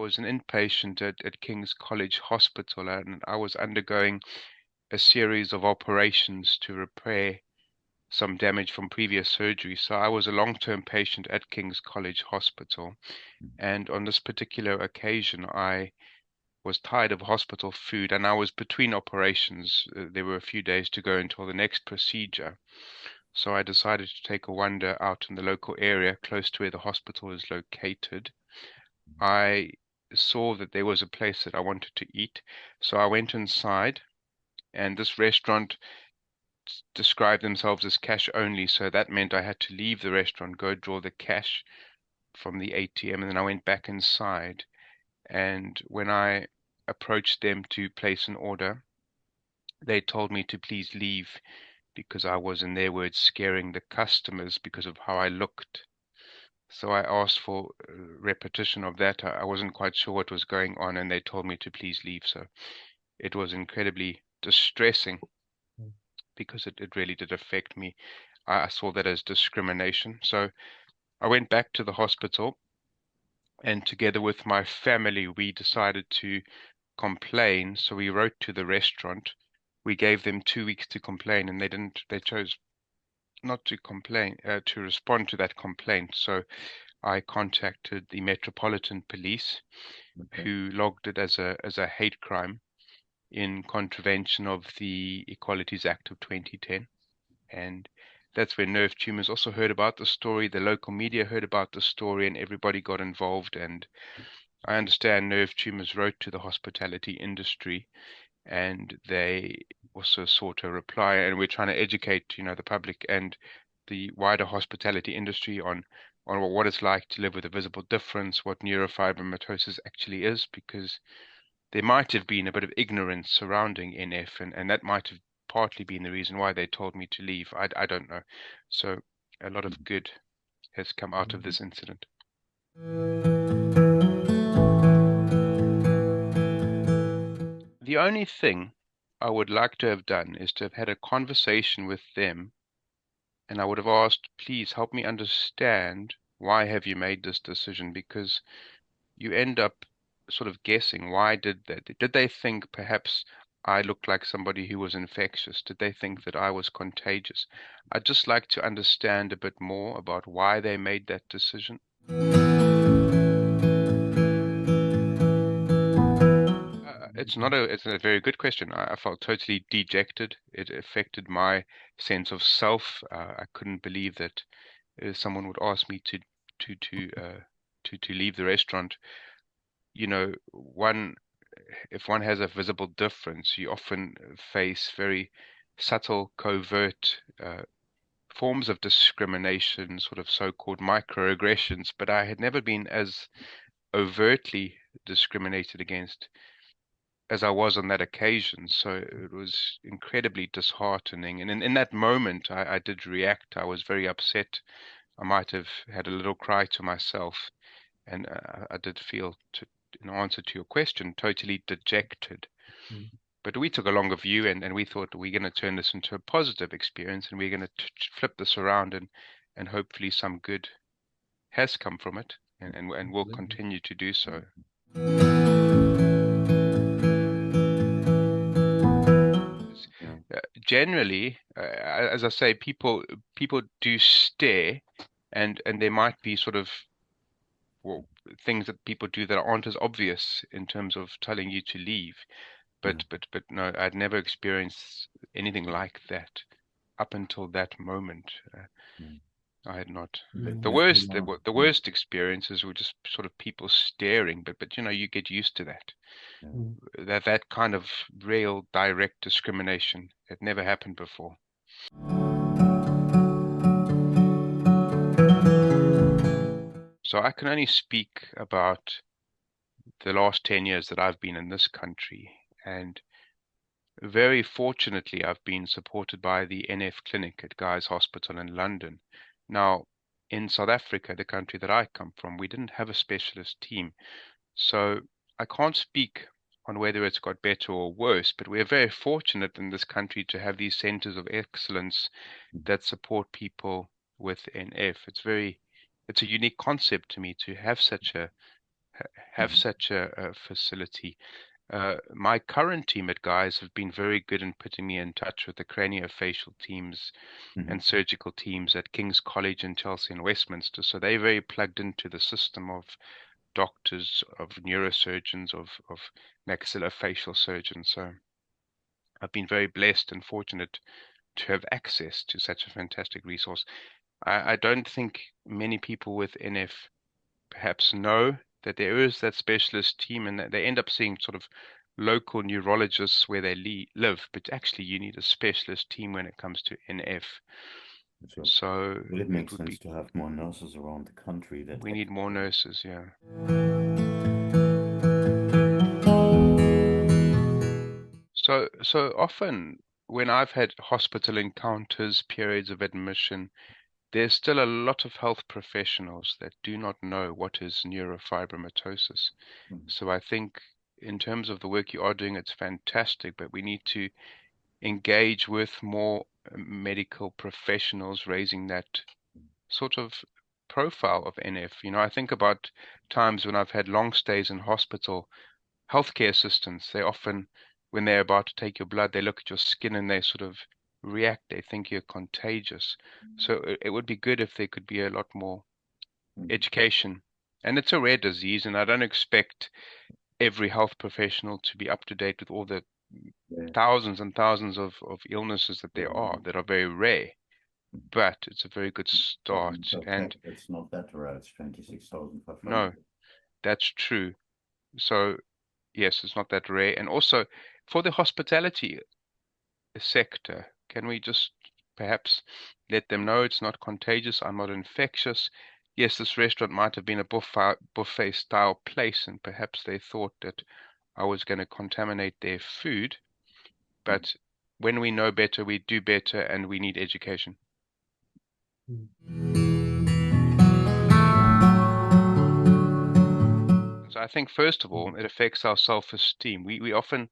was an inpatient at King's College Hospital, and I was undergoing a series of operations to repair some damage from previous surgery. So I was a long-term patient at King's College Hospital. And on this particular occasion, I was tired of hospital food, and I was between operations. There were a few days to go until the next procedure. So I decided to take a wander out in the local area close to where the hospital is located. I saw that there was a place that I wanted to eat. So I went inside, and this restaurant described themselves as cash only. So that meant I had to leave the restaurant, go draw the cash from the ATM, and then I went back inside. And when I approached them to place an order, they told me to please leave because I was, in their words, scaring the customers because of how I looked. So I asked for repetition of that. I wasn't quite sure what was going on, and they told me to please leave. So it was incredibly distressing because it really did affect me. I saw that as discrimination. So I went back to the hospital, and together with my family, we decided to complain. So we wrote to the restaurant. We gave them 2 weeks to complain, and they chose not to complain, to respond to that complaint. So I contacted the Metropolitan Police, who logged it as a hate crime in contravention of the Equalities Act of 2010. And that's when Nerve Tumours also heard about the story. The local media heard about the story, and everybody got involved. And I understand Nerve Tumours wrote to the hospitality industry, and they also sought a reply. And we're trying to educate, the public and the wider hospitality industry on what it's like to live with a visible difference, what neurofibromatosis actually is, because there might have been a bit of ignorance surrounding NF, and that might have partly been the reason why they told me to leave. I don't know. So a lot of good has come out of this incident. The only thing I would like to have done is to have had a conversation with them, and I would have asked, please help me understand, why have you made this decision? Because you end up sort of guessing, why did they think perhaps I looked like somebody who was infectious? Did they think that I was contagious? I'd just like to understand a bit more about why they made that decision. It's a very good question. I felt totally dejected. It affected my sense of self. I couldn't believe that someone would ask me to leave the restaurant. If one has a visible difference, you often face very subtle, covert forms of discrimination, sort of so-called microaggressions, but I had never been as overtly discriminated against as I was on that occasion. So it was incredibly disheartening. And in that moment, I did react. I was very upset. I might have had a little cry to myself. And I did feel, in answer to your question, totally dejected. But we took a longer view, and we thought we're going to turn this into a positive experience, and we're going to flip this around, and hopefully some good has come from it, and will continue to do so. Generally, as I say, people do stare, and there might be sort of things that people do that aren't as obvious in terms of telling you to leave. But no, I'd never experienced anything like that up until that moment. I had not. The worst experiences were just sort of people staring, but you get used to that. That kind of real direct discrimination had never happened before. So I can only speak about the last 10 years that I've been in this country, and very fortunately I've been supported by the NF clinic at Guy's Hospital in London. Now, in South Africa, the country that I come from, we didn't have a specialist team, so I can't speak on whether it's got better or worse, but we're very fortunate in this country to have these centers of excellence that support people with NF. It's a unique concept to me to have such a have such a facility. My current team at Guy's have been very good in putting me in touch with the craniofacial teams Mm-hmm. and surgical teams at King's College in Chelsea and Westminster. So they're very plugged into the system of doctors, of neurosurgeons, of maxillofacial surgeons. So I've been very blessed and fortunate to have access to such a fantastic resource. I don't think many people with NF perhaps know that there is that specialist team and that they end up seeing sort of local neurologists where they live, but actually you need a specialist team when it comes to NF. So So will it it make would sense be, to have more nurses around the country that we need more nurses, yeah. So often when I've had hospital encounters, periods of admission, there's still a lot of health professionals that do not know what is neurofibromatosis. Mhm. So I think in terms of the work you are doing, it's fantastic, but we need to engage with more medical professionals raising that sort of profile of NF. I think about times when I've had long stays in hospital, healthcare assistants, they often, when they're about to take your blood, they look at your skin and they sort of react. They think you're contagious. So it would be good if there could be a lot more Mhm. education. And it's a rare disease, and I don't expect every health professional to be up to date with all the Yeah. thousands and thousands of illnesses that there Yeah. are that are very rare. But it's a very good But start. in And fact, it's not that rare. It's no, 26,500. that's true. So yes, it's not that rare. And also for the hospitality sector, can we just perhaps let them know it's not contagious, I'm not infectious? Yes, this restaurant might have been a buffet style place, and perhaps they thought that I was going to contaminate their food. Mhm. But when we know better, we do better, and we need education. So I think first of all, it affects our self-esteem. We often,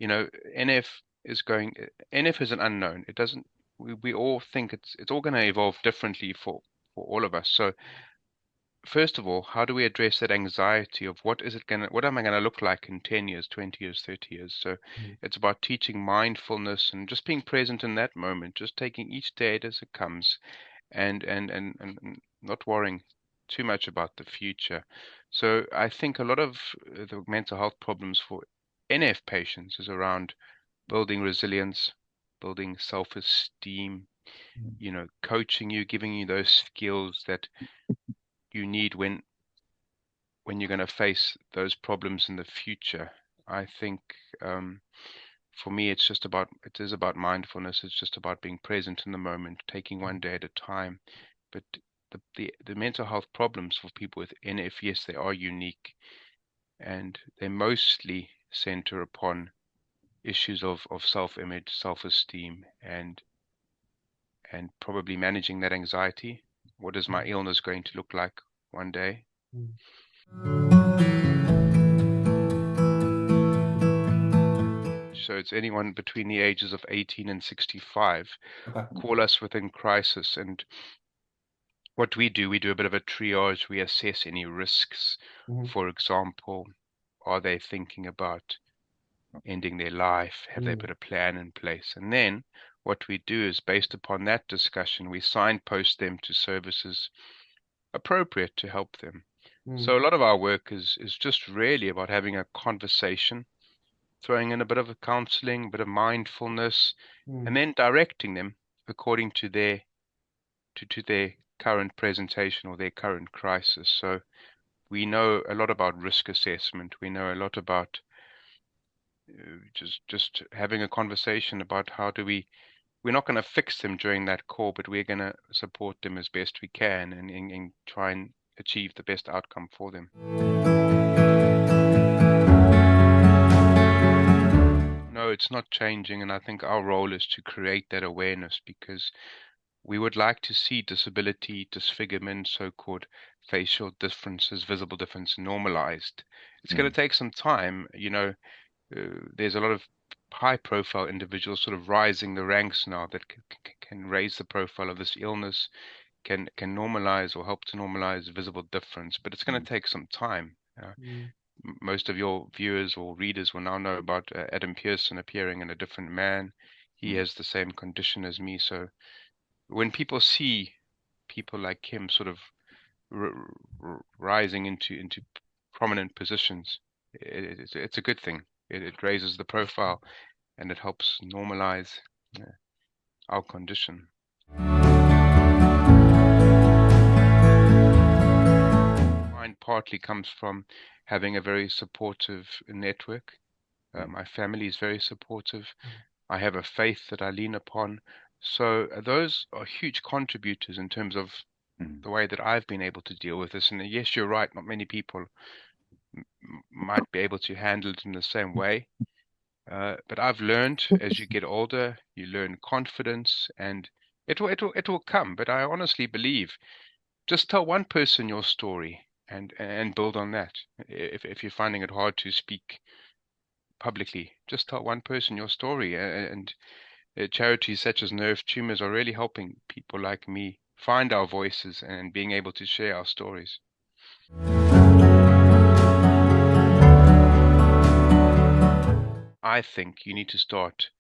NF is going, NF is an unknown. It doesn't, we all think it's all going to evolve differently for all of us. So first of all, how do we address that anxiety of what am I gonna look like in 10 years, 20 years, 30 years? So it's about teaching mindfulness and just being present in that moment, just taking each day as it comes and not worrying too much about the future. So I think a lot of the mental health problems for NF patients is around building resilience, building self-esteem, coaching you, giving you those skills that you need when you're going to face those problems in the future. I think for me, it is about mindfulness. It's just about being present in the moment, taking one day at a time. But the mental health problems for people with NF, yes, they are unique, and they mostly center upon issues of self-image, self-esteem, and probably managing that anxiety. What is my illness going to look like one day? So it's anyone between the ages of 18 and 65. Okay. Call us within crisis. And what we do a bit of a triage. We assess any risks. Mhm. For example, are they thinking about ending their life? Have they put a plan in place? And then what we do is based upon that discussion, we signpost them to services appropriate to help them. So a lot of our work is just really about having a conversation, throwing in a bit of counseling, a bit of mindfulness, and then directing them according to their current presentation or their current crisis. So we know a lot about risk assessment. We know a lot about just having a conversation about how do we're not going to fix them during that call, but we're going to support them as best we can and try and achieve the best outcome for them. No, it's not changing, and I think our role is to create that awareness because we would like to see disability, disfigurement, so-called facial differences, visible difference normalized. It's going Yeah. to take some time. There's a lot of high-profile individuals sort of rising the ranks now that can raise the profile of this illness, can normalize or help to normalize visible difference, but it's going to Mhm. take some time. Mm. Most of your viewers or readers will now know about Adam Pearson appearing in A Different Man. He has the same condition as me. So when people see people like him sort of rising into prominent positions, it's a good thing. It raises the profile and it helps normalize our condition. Mine partly comes from having a very supportive network. My family is very supportive. I have a faith that I lean upon. So those are huge contributors in terms of the way that I've been able to deal with this. And yes, you're right, not many people might be able to handle it in the same way. But I've learned as you get older, you learn confidence, and it will come. But I honestly believe just tell one person your story and build on that. If you're finding it hard to speak publicly, just tell one person your story. And charities such as Nerve Tumors are really helping people like me find our voices and being able to share our stories. I think you need to start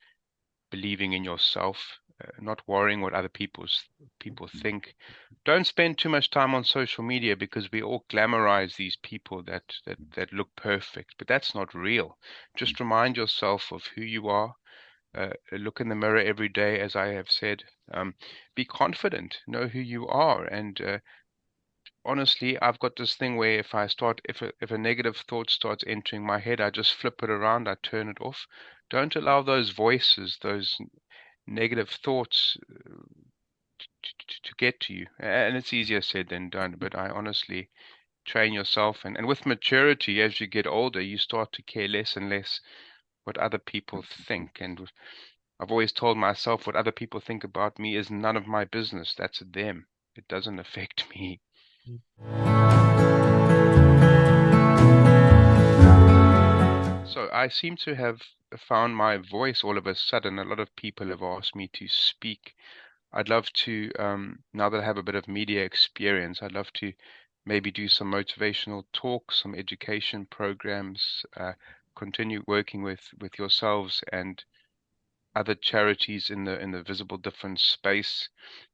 believing in yourself, not worrying what other people think. Don't spend too much time on social media because we all glamorize these people that look perfect, but that's not real. Just remind yourself of who you are. Look in the mirror every day, as I have said. Be confident, know who you are, and honestly, I've got this thing where if a negative thought starts entering my head, I just flip it around, I turn it off. Don't allow those voices, those negative thoughts to get to you. And it's easier said than done, but I honestly train yourself. And with maturity, as you get older, you start to care less and less what other people think. And I've always told myself what other people think about me is none of my business. That's them. It doesn't affect me. So I seem to have found my voice all of a sudden. A lot of people have asked me to speak. I'd love to, now that I have a bit of media experience, I'd love to maybe do some motivational talks, some education programs, continue working with yourselves and other charities in the visible difference space.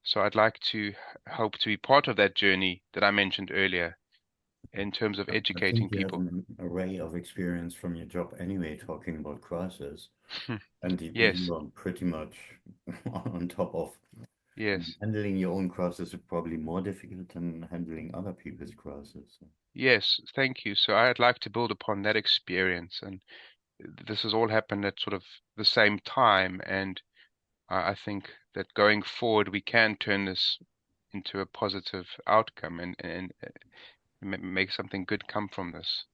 So I'd like to hope to be part of that journey that I mentioned earlier in terms of I educating think you have people. an array of experience from your job anyway, talking about crosses, and Yes, you are pretty much on top of yes. handling your own crosses is probably more difficult than handling other people's crosses. Yes, thank you. So I'd like to build upon that experience, and this has all happened at sort of the same time, and I think that going forward we can turn this into a positive outcome and make something good come from this.